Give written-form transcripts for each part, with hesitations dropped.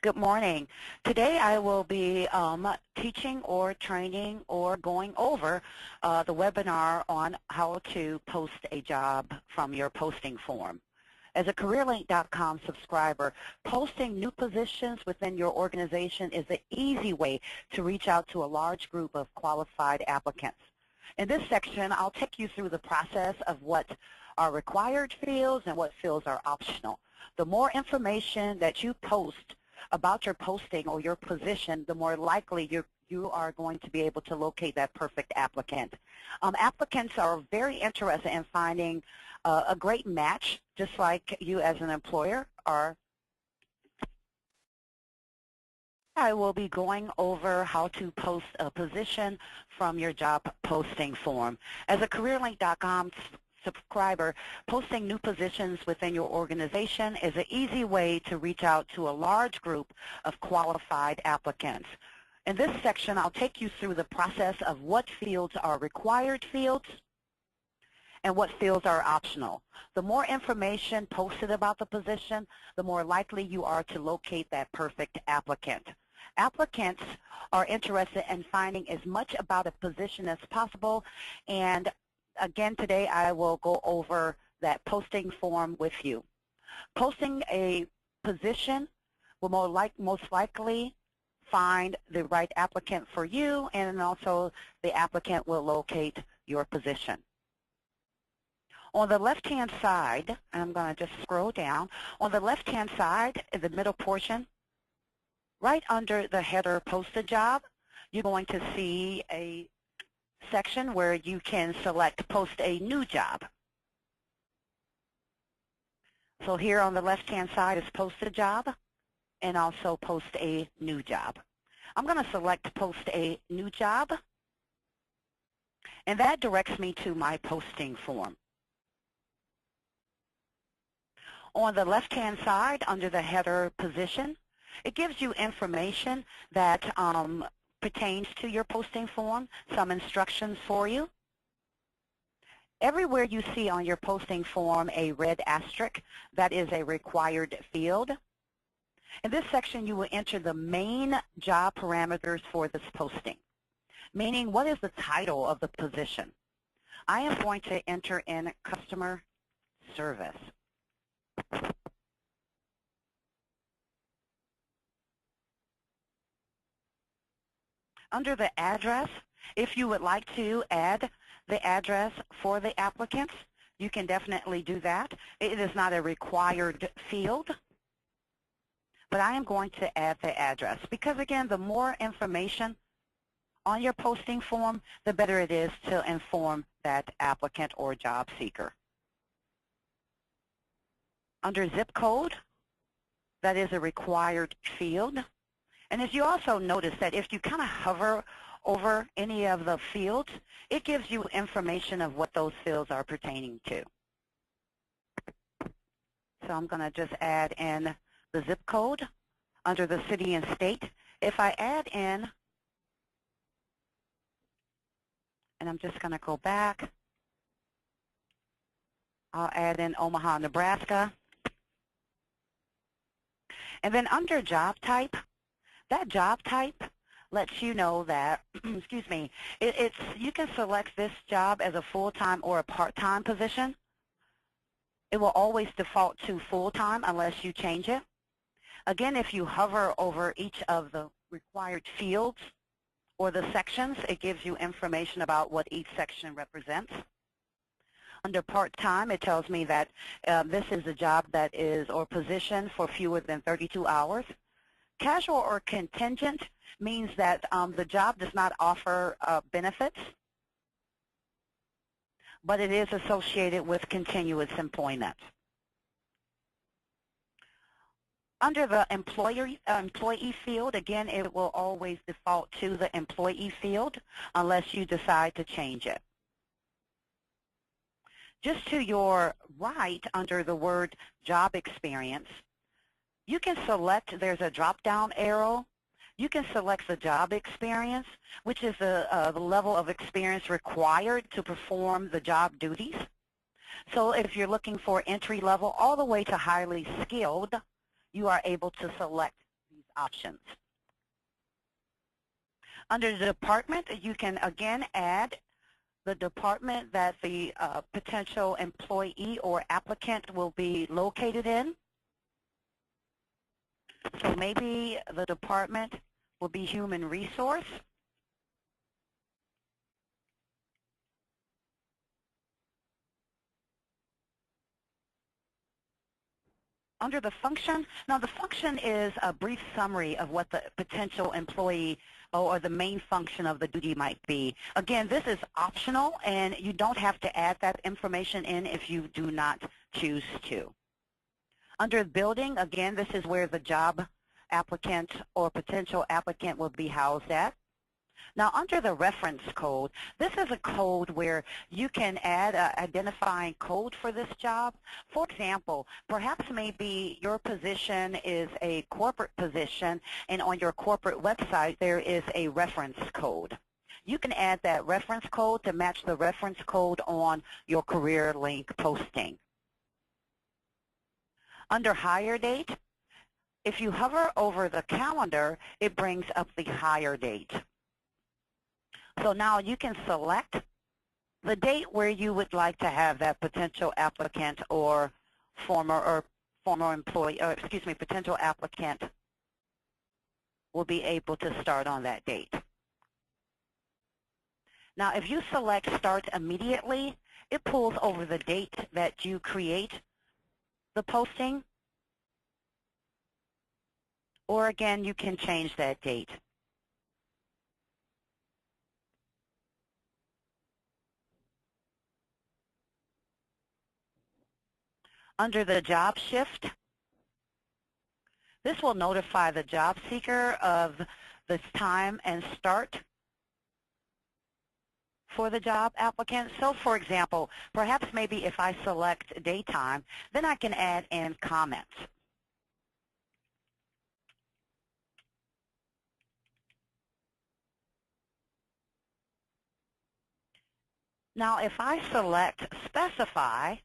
Good morning. Today I will be teaching or training or going over the webinar on how to post a job from your posting form. As a Careerlink.com subscriber, posting new positions within your organization is an easy way to reach out to a large group of qualified applicants. In this section, I'll take you through the process of what are required fields and what fields are optional. The more information that you post about your posting or your position, the more likely you are going to be able to locate that perfect applicant. Applicants are very interested in finding a great match, just like you as an employer are. I will be going over how to post a position from your job posting form. As a Careerlink.com subscriber, posting new positions within your organization is an easy way to reach out to a large group of qualified applicants. In this section, I'll take you through the process of what fields are required fields and what fields are optional. The more information posted about the position, the more likely you are to locate that perfect applicant. Applicants are interested in finding as much about a position as possible, and again, today I will go over that posting form with you. Posting a position will most likely find the right applicant for you, and also the applicant will locate your position. On the left-hand side, and I'm going to just scroll down, on the left-hand side in the middle portion, right under the header Post a Job, you're going to see a section where you can select Post a New Job. So here on the left-hand side is Post a Job and also Post a New Job. I'm going to select Post a New Job, and that directs me to my posting form. On the left-hand side under the header Position, it gives you information that pertains to your posting form, some instructions for you. Everywhere you see on your posting form a red asterisk, that is a required field. In this section, you will enter the main job parameters for this posting, meaning what is the title of the position. I am going to enter in customer service. Under the address, if you would like to add the address for the applicants, you can definitely do that. It is not a required field, but I am going to add the address because, again, the more information on your posting form, the better it is to inform that applicant or job seeker. Under zip code, that is a required field. And as you also notice that if you kind of hover over any of the fields, it gives you information of what those fields are pertaining to. So I'm going to just add in the zip code under the city and state. If I add in, and I'm just going to go back, I'll add in Omaha, Nebraska. And then under job type, that job type lets you know that, excuse me, you can select this job as a full-time or a part-time position. It will always default to full-time unless you change it. Again, if you hover over each of the required fields or the sections, it gives you information about what each section represents. Under part-time, it tells me that this is a job that is, or position for fewer than 32 hours. Casual or contingent means that the job does not offer benefits, but it is associated with continuous employment. Under the employee field, again, it will always default to the employee field unless you decide to change it. Just to your right, under the word job experience, you can select, there's a drop-down arrow. You can select the job experience, which is the level of experience required to perform the job duties. So if you're looking for entry level all the way to highly skilled, you are able to select these options. Under the department, you can again add the department that the potential employee or applicant will be located in. So maybe the department will be human resource. Under the function, now the function is a brief summary of what the potential employee or the main function of the duty might be. Again, this is optional, and you don't have to add that information in if you do not choose to. Under building, again, this is where the job applicant or potential applicant will be housed at. Now, under the reference code, this is a code where you can add an identifying code for this job. For example, perhaps maybe your position is a corporate position, and on your corporate website there is a reference code. You can add that reference code to match the reference code on your Careerlink posting. Under hire date, if you hover over the calendar, it brings up the hire date. So now you can select the date where you would like to have that potential applicant or former employee, or excuse me, potential applicant will be able to start on that date. Now, if you select Start Immediately, it pulls over the date that you create the posting, or again, you can change that date. Under the job shift, this will notify the job seeker of the time and start for the job applicant. So for example, perhaps maybe if I select daytime, then I can add in comments. Now if I select specify,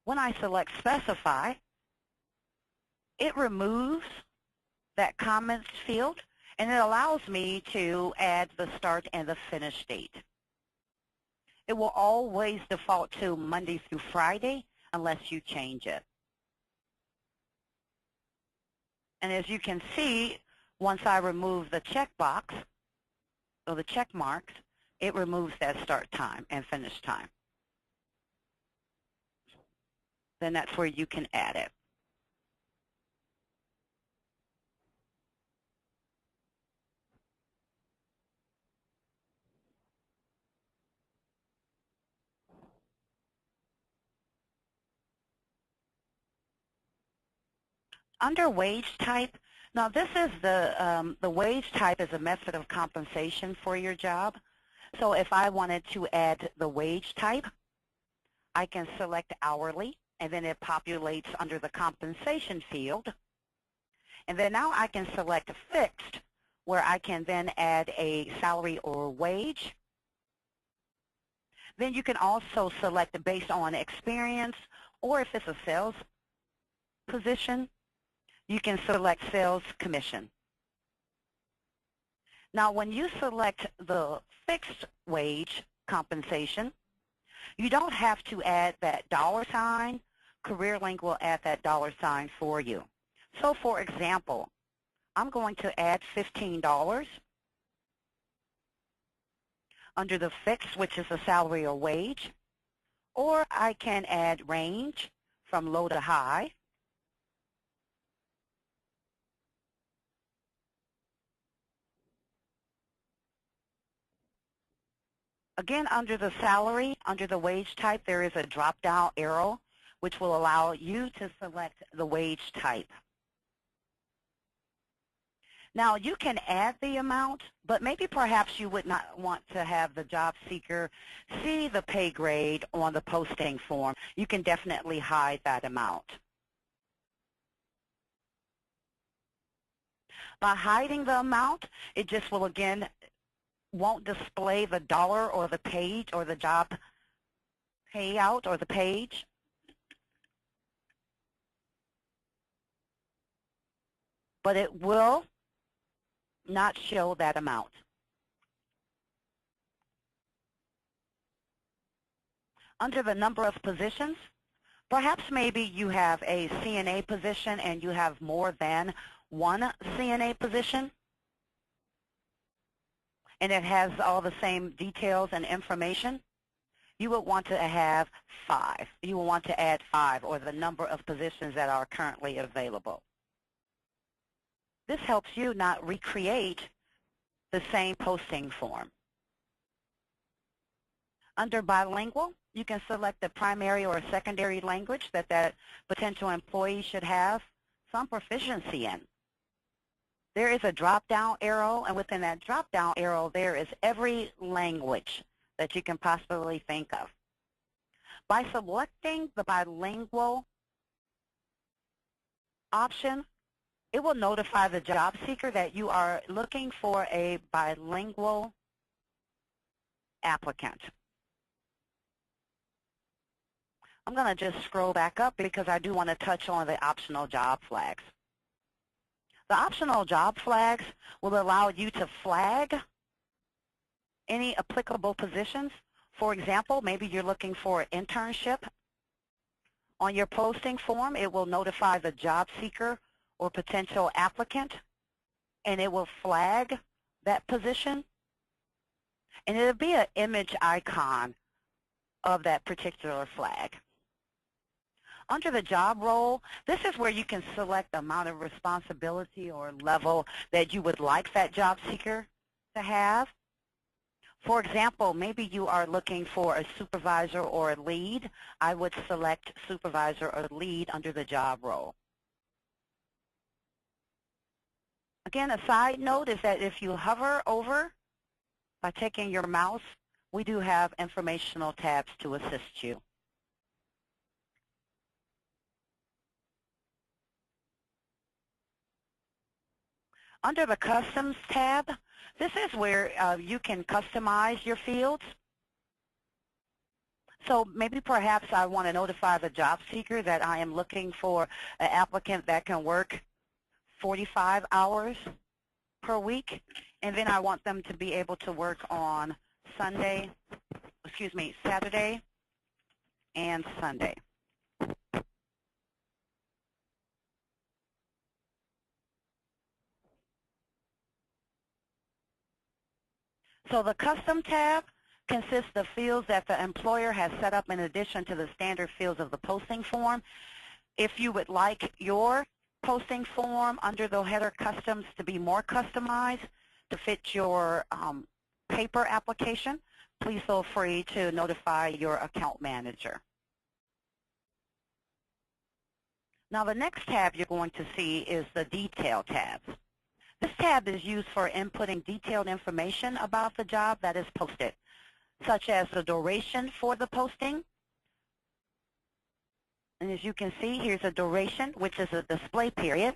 when I select specify, it removes that comments field, and it allows me to add the start and the finish date. It will always default to Monday through Friday unless you change it. And as you can see, once I remove the checkbox, or the check marks, it removes that start time and finish time. Then that's where you can add it. Under wage type, now this is the wage type is a method of compensation for your job. So if I wanted to add the wage type, I can select hourly, and then it populates under the compensation field. And then now I can select fixed, where I can then add a salary or wage. Then you can also select based on experience, or if it's a sales position, you can select sales commission. Now when you select the fixed wage compensation, you don't have to add that $sign. Careerlink will add that $sign for you. So for example, I'm going to add $15 under the fixed, which is a salary or wage, or I can add range from low to high. Again, under the salary, under the wage type, there is a drop-down arrow which will allow you to select the wage type. Now, you can add the amount, but maybe perhaps you would not want to have the job seeker see the pay grade on the posting form. You can definitely hide that amount. By hiding the amount, it just will, again, won't display the dollar or the page or the job payout or the page. but it will not show that amount. Under the number of positions, perhaps maybe you have a CNA position and you have more than one CNA position, and it has all the same details and information. You would want to have 5. You will want to add 5, or the number of positions that are currently available. This helps you not recreate the same posting form. Under bilingual, you can select the primary or secondary language that potential employee should have some proficiency in. There is a drop-down arrow, and within that drop-down arrow, there is every language that you can possibly think of. By selecting the bilingual option, it will notify the job seeker that you are looking for a bilingual applicant. I'm going to just scroll back up because I do want to touch on the optional job flags. The optional job flags will allow you to flag any applicable positions. For example, maybe you're looking for an internship. On your posting form, it will notify the job seeker or potential applicant, and it will flag that position. And it'll be an image icon of that particular flag. Under the job role, this is where you can select the amount of responsibility or level that you would like that job seeker to have. For example, maybe you are looking for a supervisor or a lead. I would select supervisor or lead under the job role. Again, a side note is that if you hover over by taking your mouse, we do have informational tabs to assist you. Under the Customs tab, this is where you can customize your fields. So maybe perhaps I want to notify the job seeker that I am looking for an applicant that can work 45 hours per week, and then I want them to be able to work on Saturday and Sunday. So the Custom tab consists of fields that the employer has set up in addition to the standard fields of the posting form. If you would like your posting form under the header Customs to be more customized to fit your paper application, please feel free to notify your account manager. Now the next tab you're going to see is the Detail tab. This tab is used for inputting detailed information about the job that is posted, such as the duration for the posting. And as you can see, here's a duration, which is a display period.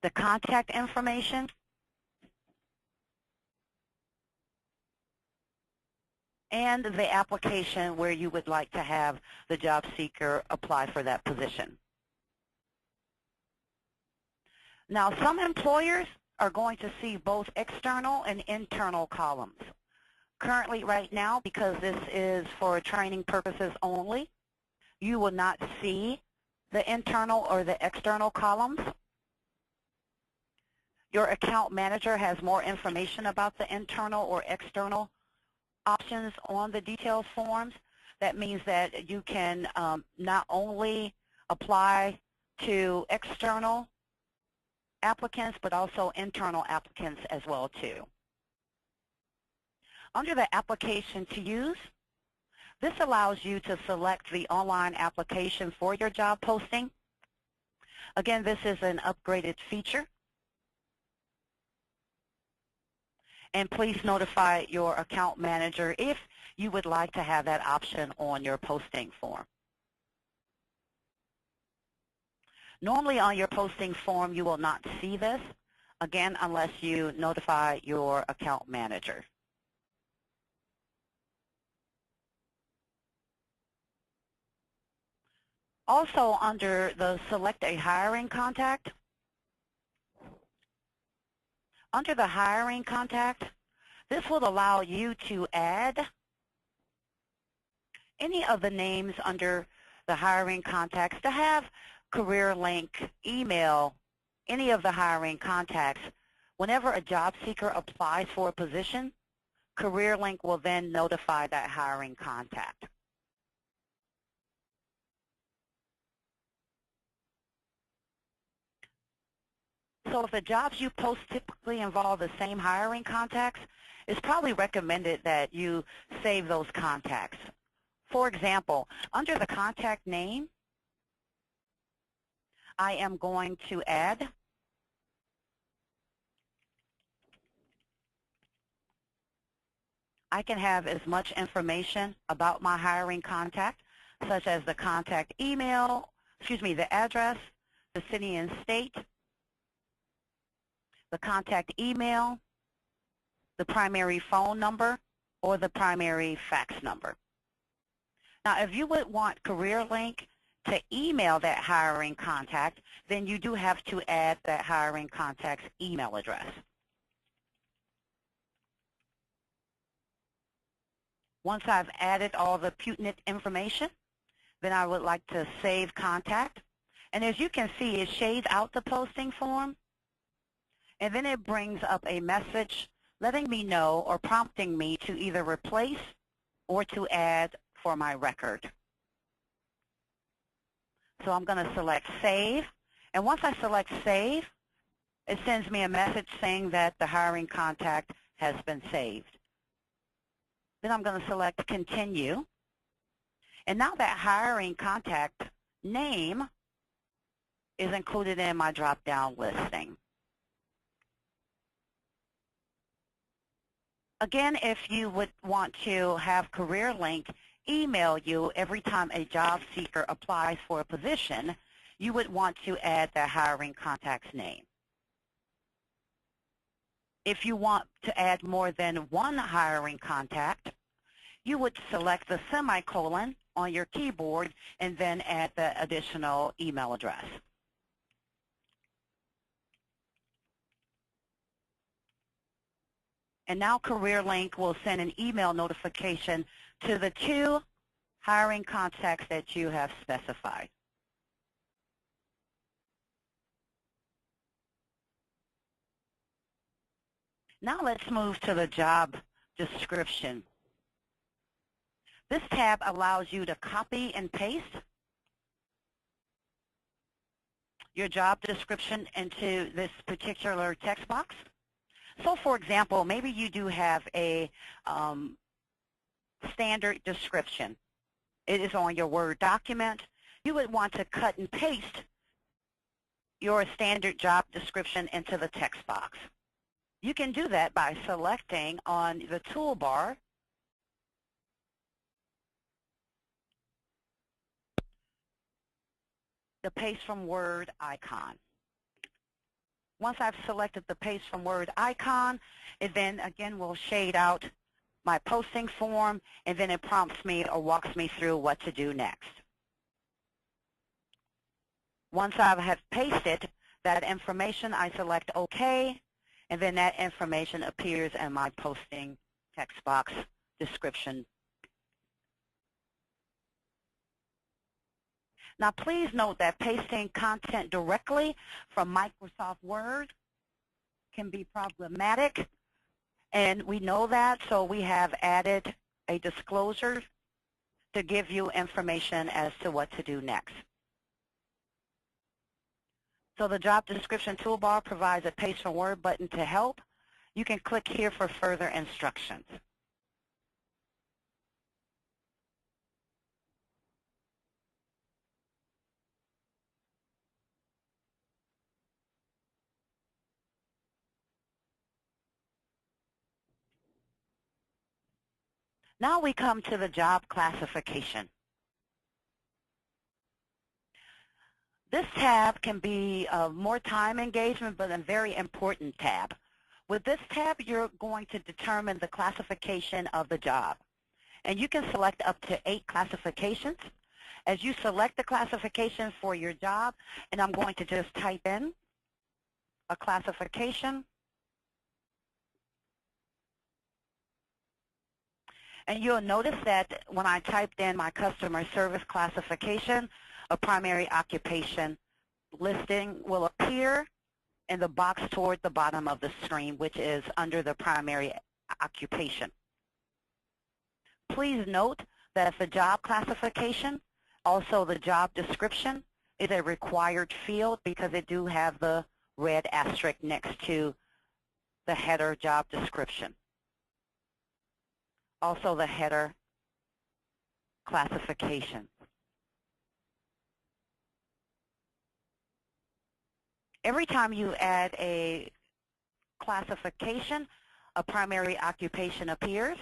The contact information. And the application where you would like to have the job seeker apply for that position. Now, some employers are going to see both external and internal columns. Currently, right now, because this is for training purposes only, you will not see the internal or the external columns. Your account manager has more information about the internal or external options on the details forms. That means that you can not only apply to external applicants, but also internal applicants as well too. Under the application to use, this allows you to select the online application for your job posting. Again, this is an upgraded feature. And please notify your account manager if you would like to have that option on your posting form. Normally on your posting form, you will not see this, again, unless you notify your account manager. Also, under the Select a Hiring Contact, under the Hiring Contact, this will allow you to add any of the names under the hiring contacts to have Careerlink email any of the hiring contacts. Whenever a job seeker applies for a position, Careerlink will then notify that hiring contact. So if the jobs you post typically involve the same hiring contacts, it's probably recommended that you save those contacts. For example, under the contact name, I am going to add I can have as much information about my hiring contact, such as the contact email, the address, the city and state, the contact email, the primary phone number, or the primary fax number. Now, if you would want Careerlink to email that hiring contact, then you do have to add that hiring contact's email address. Once I've added all the pertinent information, then I would like to save contact. And as you can see, it shades out the posting form, and then it brings up a message letting me know or prompting me to either replace or to add for my record. So I'm going to select Save, and once I select Save, it sends me a message saying that the hiring contact has been saved. Then I'm going to select Continue, and now that hiring contact name is included in my drop-down listing. Again, if you would want to have Careerlink email you every time a job seeker applies for a position, you would want to add the hiring contact's name. If you want to add more than one hiring contact, you would select the semicolon on your keyboard and then add the additional email address. And now Careerlink will send an email notification to the 2 hiring contacts that you have specified. Now let's move to the job description. This tab allows you to copy and paste your job description into this particular text box. So for example, maybe you do have a standard description. It is on your Word document. You would want to cut and paste your standard job description into the text box. You can do that by selecting on the toolbar the Paste from Word icon. Once I've selected the Paste from Word icon, it then again will shade out my posting form, and then it prompts me or walks me through what to do next. Once I have pasted that information, I select OK, and then that information appears in my posting text box description. Now please note that pasting content directly from Microsoft Word can be problematic, and we know that, so we have added a disclosure to give you information as to what to do next. So the job description toolbar provides a Paste from Word button to help. You can click here for further instructions. Now we come to the job classification. This tab can be more time engagement, but a very important tab. With this tab, you're going to determine the classification of the job. And you can select up to 8 classifications. As you select the classification for your job, and I'm going to just type in a classification, and you'll notice that when I typed in my customer service classification, a primary occupation listing will appear in the box toward the bottom of the screen, which is under the primary occupation. Please note that the job classification, also the job description, is a required field because it do have the red asterisk next to the header job description. Also the header classification. Every time you add a classification, a primary occupation appears.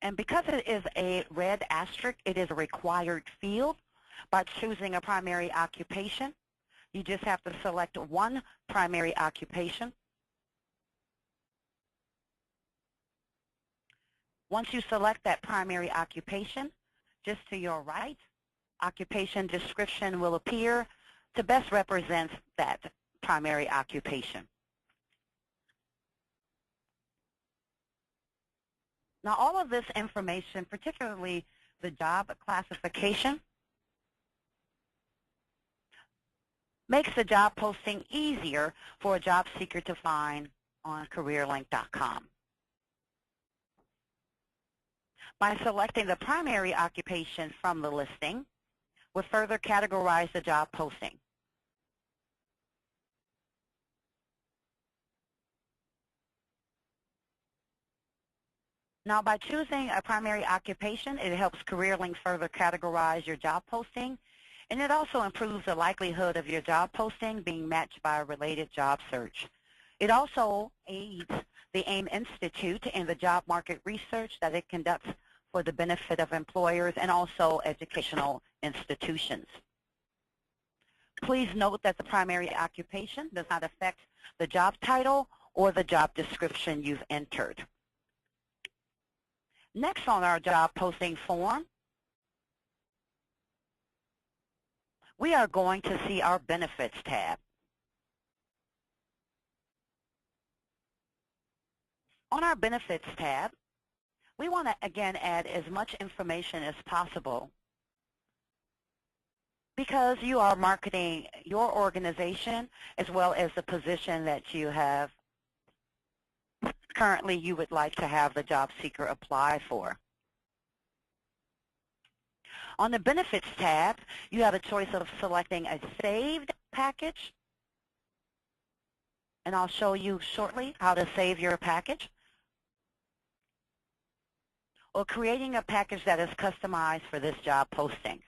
And because it is a red asterisk, it is a required field. By choosing a primary occupation, you just have to select one primary occupation. Once you select that primary occupation, just to your right, occupation description will appear to best represent that primary occupation. Now, all of this information, particularly the job classification, makes the job posting easier for a job seeker to find on Careerlink.com. By selecting the primary occupation from the listing, we'll further categorize the job posting. Now, by choosing a primary occupation, it helps Careerlink further categorize your job posting, and it also improves the likelihood of your job posting being matched by a related job search. It also aids the AIM Institute in the job market research that it conducts for the benefit of employers and also educational institutions. Please note that the primary occupation does not affect the job title or the job description you've entered. Next on our job posting form, we are going to see our Benefits tab. On our Benefits tab, we want to again add as much information as possible because you are marketing your organization as well as the position that you have currently you would like to have the job seeker apply for. On the Benefits tab, you have a choice of selecting a saved package, and I'll show you shortly how to save your package, or creating a package that is customized for this job posting.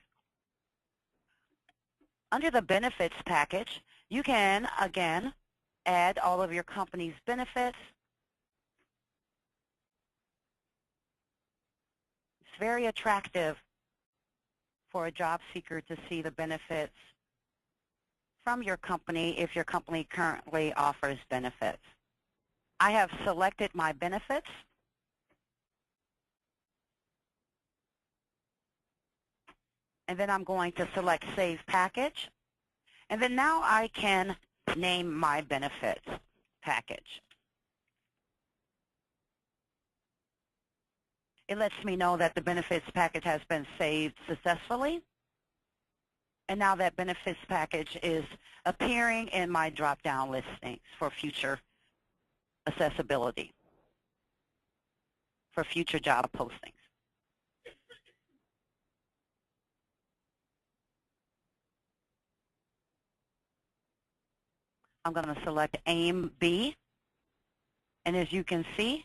Under the Benefits package, you can, again, add all of your company's benefits. It's very attractive for a job seeker to see the benefits from your company if your company currently offers benefits. I have selected my benefits. And then I'm going to select Save Package. And then now I can name my benefits package. It lets me know that the benefits package has been saved successfully. And now that benefits package is appearing in my drop-down listings for future accessibility, for future job postings. I'm going to select AIM B. And as you can see,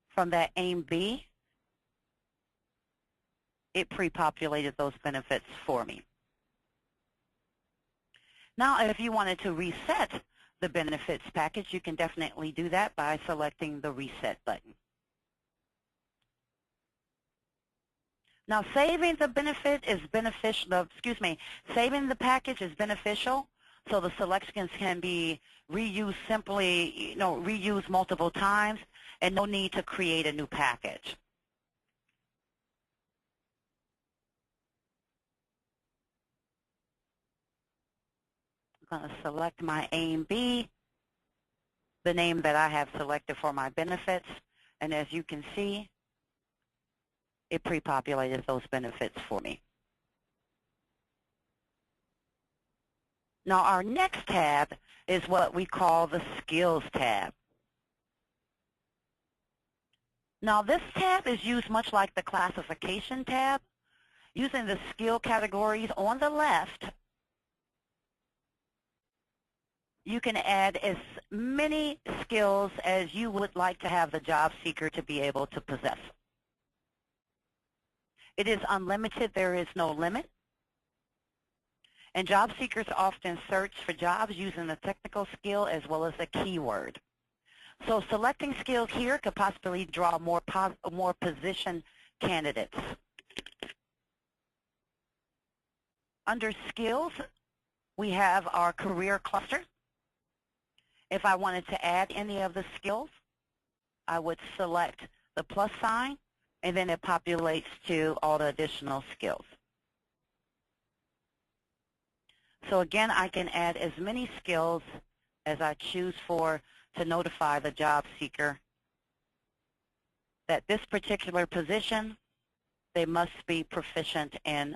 from that AIM B, it pre-populated those benefits for me. Now, if you wanted to reset the benefits package, you can definitely do that by selecting the Reset button. Now, saving the benefit is beneficial, saving the package is beneficial So the selections can be reused simply, reused multiple times, and no need to create a new package. I'm going to select my A and B, the name that I have selected for my benefits, and as you can see, it pre-populated those benefits for me. Now our next tab is what we call the Skills tab. Now this tab is used much like the Classification tab, using the skill categories on the left. You can add as many skills as you would like to have the job seeker to be able to possess. It is unlimited. There is no limit. And job seekers often search for jobs using a technical skill as well as a keyword. So selecting skills here could possibly draw more position candidates. Under skills, we have our career cluster. If I wanted to add any of the skills, I would select the plus sign, and then it populates to all the additional skills. So again, I can add as many skills as I choose for to notify the job seeker that this particular position, they must be proficient in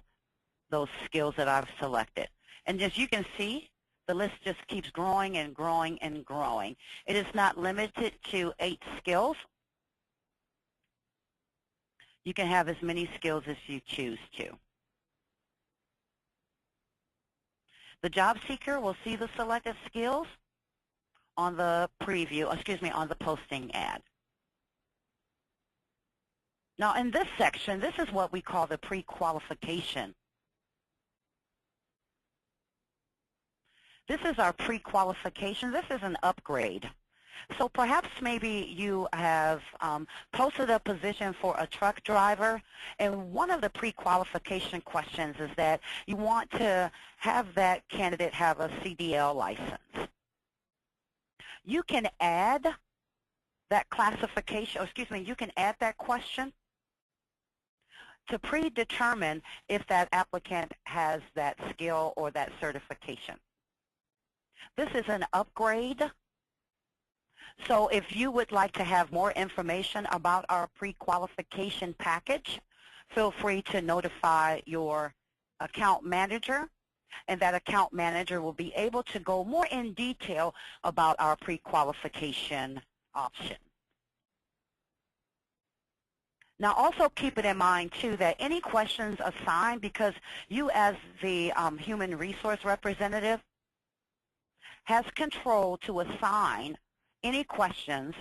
those skills that I've selected. And as you can see, the list just keeps growing and growing and growing. It is not limited to 8 skills. You can have as many skills as you choose to. The job seeker will see the selected skills on the on the posting ad. Now in this section, this is what we call the pre-qualification. This is our pre-qualification. This is an upgrade. So perhaps maybe you have posted a position for a truck driver, and one of the pre-qualification questions is that you want to have that candidate have a CDL license. You can add that classification, you can add that question to predetermine if that applicant has that skill or that certification. This is an upgrade. So if you would like to have more information about our pre-qualification package, feel free to notify your account manager, and that account manager will be able to go more in detail about our pre-qualification option. Now also keep it in mind too that any questions assigned, because you as the human resource representative has control to assign any questions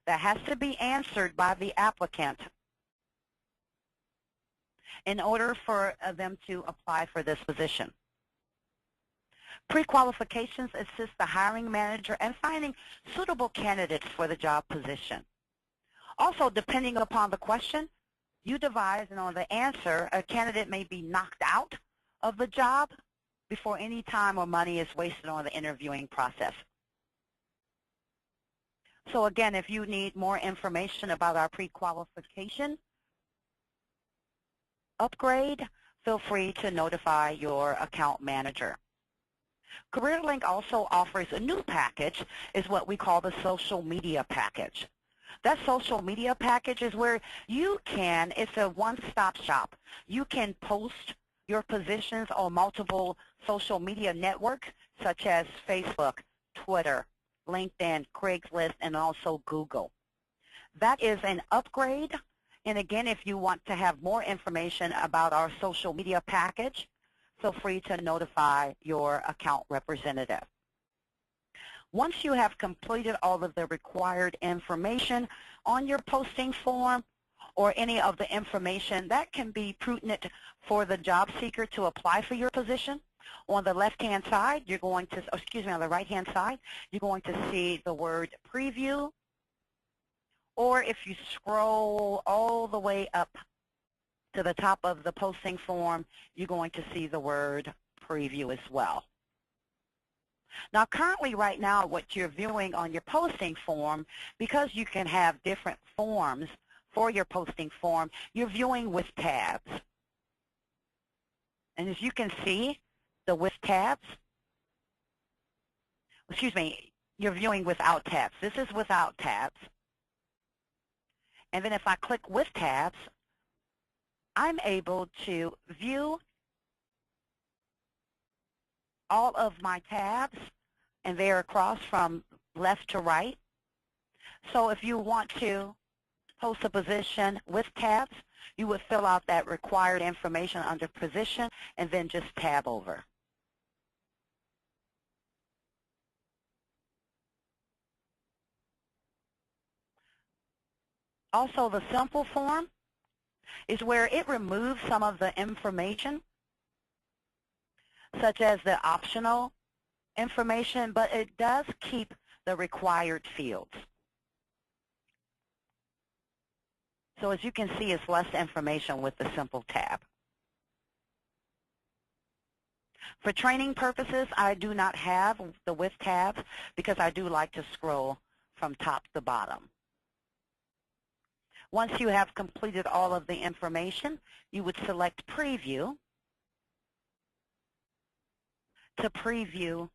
that has to be answered by the applicant in order for them to apply for this position. Pre-qualifications assist the hiring manager in finding suitable candidates for the job position. Also, depending upon the question you devise and on the answer, a candidate may be knocked out of the job before any time or money is wasted on the interviewing process. So again, if you need more information about our pre-qualification upgrade, feel free to notify your account manager. Careerlink also offers a new package, is what we call the social media package. That social media package is where you can, it's a one-stop shop. You can post your positions on multiple social media networks such as Facebook, Twitter, LinkedIn, Craigslist, and also Google. That is an upgrade. And again, if you want to have more information about our social media package, feel free to notify your account representative. Once you have completed all of the required information on your posting form or any of the information that can be pertinent for the job seeker to apply for your position, on the left-hand side, you're going to, on the right-hand side, you're going to see the word preview. Or if you scroll all the way up to the top of the posting form, you're going to see the word preview as well. Now, currently right now, what you're viewing on your posting form, because you can have different forms for your posting form, you're viewing with tabs. And as you can see, the with tabs, excuse me, you're viewing without tabs. This is without tabs. And then if I click with tabs, I'm able to view all of my tabs, and they're across from left to right. So if you want to post a position with tabs, you would fill out that required information under position and then just tab over. Also, the simple form is where it removes some of the information, such as the optional information, but it does keep the required fields. So as you can see, it's less information with the simple tab. For training purposes, I do not have the with tabs because I do like to scroll from top to bottom. Once you have completed all of the information, you would select Preview to preview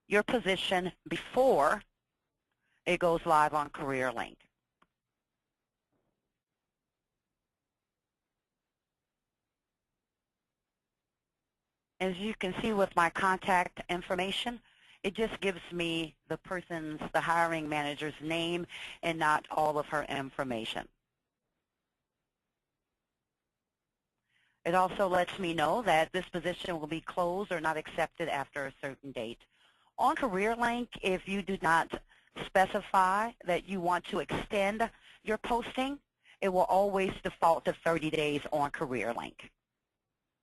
your position before it goes live on Careerlink. As you can see with my contact information, it just gives me the hiring manager's name and not all of her information. It also lets me know that this position will be closed or not accepted after a certain date. On Careerlink, if you do not specify that you want to extend your posting, it will always default to 30 days on Careerlink,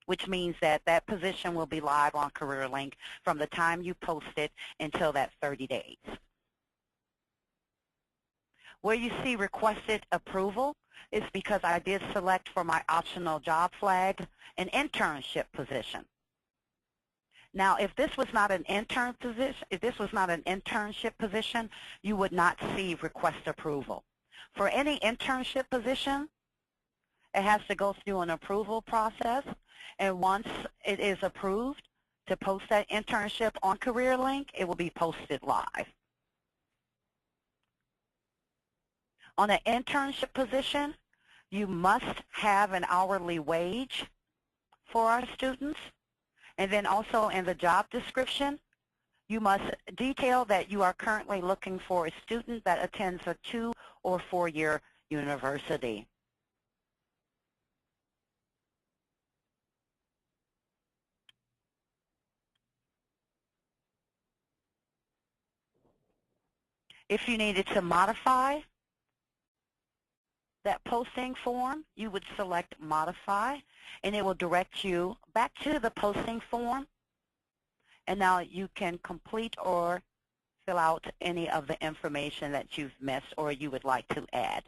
which means that that position will be live on Careerlink from the time you post it until that 30 days. Where you see requested approval is because I did select for my optional job flag an internship position. Now, if this was not an internship position, you would not see request approval. For any internship position, it has to go through an approval process, and once it is approved to post that internship on Careerlink, it will be posted live. On an internship position, you must have an hourly wage for our students, and then also in the job description, you must detail that you are currently looking for a student that attends a 2- or 4-year university. If you needed to modify that posting form, you would select Modify, and it will direct you back to the posting form. And now you can complete or fill out any of the information that you've missed or you would like to add.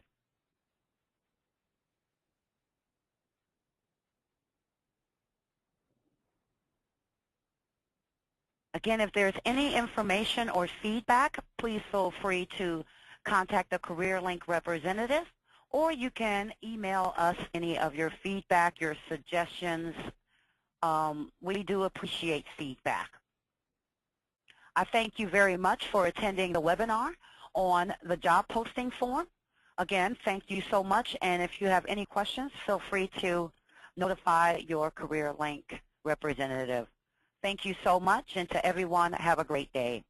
Again, if there's any information or feedback, please feel free to contact the Careerlink representative, or you can email us any of your feedback, your suggestions. We do appreciate feedback. I thank you very much for attending the webinar on the job posting form. Again, thank you so much, and if you have any questions, feel free to notify your Careerlink representative. Thank you so much, and to everyone, have a great day.